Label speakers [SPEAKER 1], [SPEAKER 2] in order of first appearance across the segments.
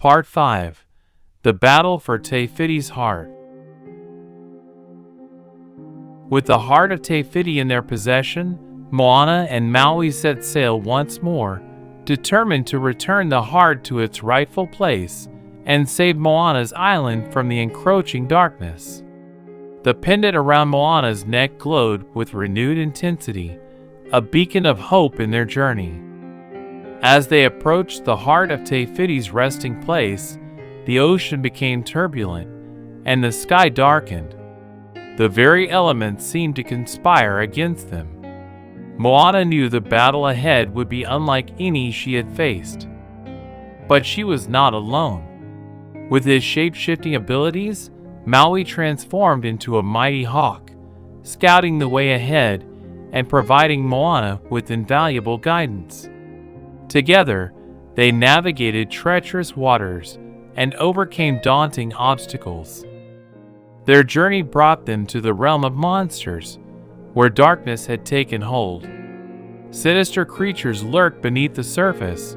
[SPEAKER 1] Part 5. The Battle for Te Fiti's Heart. With the heart of Te Fiti in their possession, Moana and Maui set sail once more, determined to return the heart to its rightful place and save Moana's island from the encroaching darkness. The pendant around Moana's neck glowed with renewed intensity, a beacon of hope in their journey. As they approached the heart of Te Fiti's resting place, the ocean became turbulent, and the sky darkened. The very elements seemed to conspire against them. Moana knew the battle ahead would be unlike any she had faced. But she was not alone. With his shape-shifting abilities, Maui transformed into a mighty hawk, scouting the way ahead and providing Moana with invaluable guidance. Together, they navigated treacherous waters and overcame daunting obstacles. Their journey brought them to the realm of monsters, where darkness had taken hold. Sinister creatures lurked beneath the surface,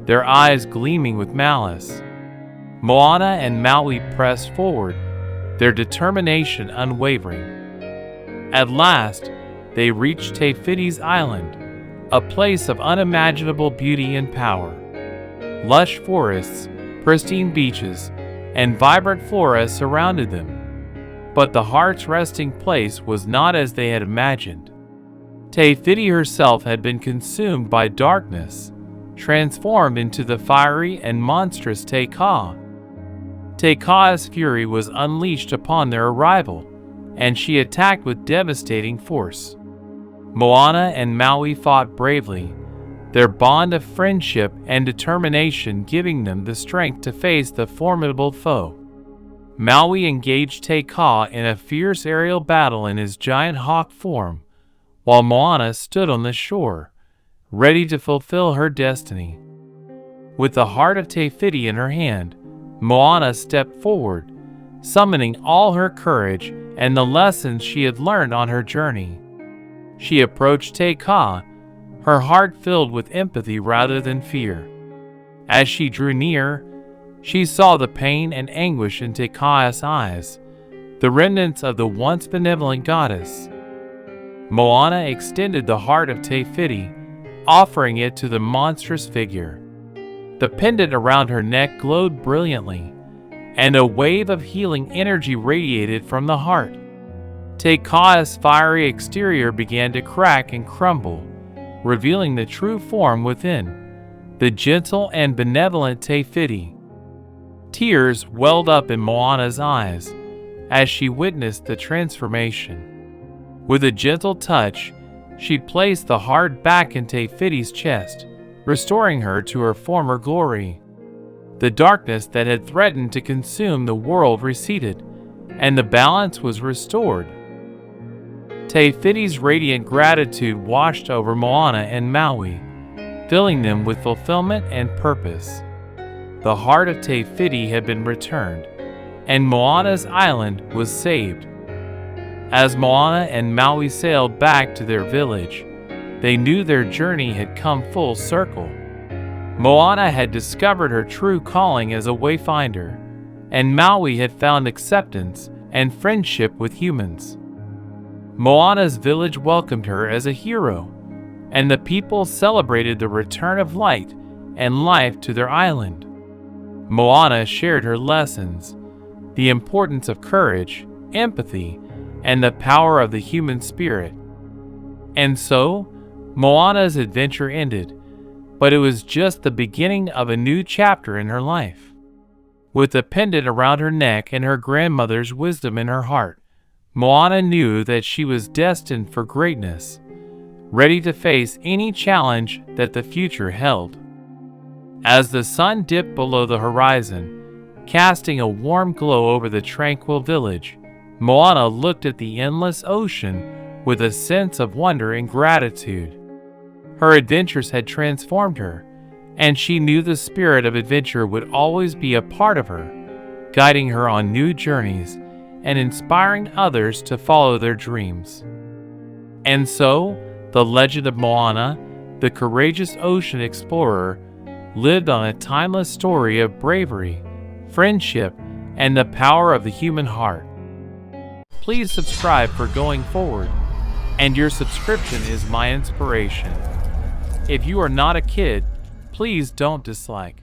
[SPEAKER 1] their eyes gleaming with malice. Moana and Maui pressed forward, their determination unwavering. At last, they reached Te Fiti's island, a place of unimaginable beauty and power. Lush forests, pristine beaches, and vibrant flora surrounded them. But the heart's resting place was not as they had imagined. Te Fiti herself had been consumed by darkness, transformed into the fiery and monstrous Te Ka. Te Ka's fury was unleashed upon their arrival, and she attacked with devastating force. Moana and Maui fought bravely, their bond of friendship and determination giving them the strength to face the formidable foe. Maui engaged Te Ka in a fierce aerial battle in his giant hawk form, while Moana stood on the shore, ready to fulfill her destiny. With the heart of Te Fiti in her hand, Moana stepped forward, summoning all her courage and the lessons she had learned on her journey. She approached Te Ka, her heart filled with empathy rather than fear. As she drew near, she saw the pain and anguish in Te Ka's eyes, the remnants of the once benevolent goddess. Moana extended the heart of Te Fiti, offering it to the monstrous figure. The pendant around her neck glowed brilliantly, and a wave of healing energy radiated from the heart. Te Ka's fiery exterior began to crack and crumble, revealing the true form within, the gentle and benevolent Te Fiti. Tears welled up in Moana's eyes as she witnessed the transformation. With a gentle touch, she placed the heart back in Te Fiti's chest, restoring her to her former glory. The darkness that had threatened to consume the world receded, and the balance was restored. Te Fiti's radiant gratitude washed over Moana and Maui, filling them with fulfillment and purpose. The heart of Te Fiti had been returned, and Moana's island was saved. As Moana and Maui sailed back to their village, they knew their journey had come full circle. Moana had discovered her true calling as a wayfinder, and Maui had found acceptance and friendship with humans. Moana's village welcomed her as a hero, and the people celebrated the return of light and life to their island. Moana shared her lessons, the importance of courage, empathy, and the power of the human spirit. And so, Moana's adventure ended, but it was just the beginning of a new chapter in her life. With the pendant around her neck and her grandmother's wisdom in her heart, Moana knew that she was destined for greatness, ready to face any challenge that the future held. As the sun dipped below the horizon, casting a warm glow over the tranquil village, Moana looked at the endless ocean with a sense of wonder and gratitude. Her adventures had transformed her, and she knew the spirit of adventure would always be a part of her, guiding her on new journeys and inspiring others to follow their dreams. And so, the legend of Moana, the courageous ocean explorer, lived on a timeless story of bravery, friendship, and the power of the human heart. Please subscribe for going forward, and your subscription is my inspiration. If you are not a kid, please don't dislike.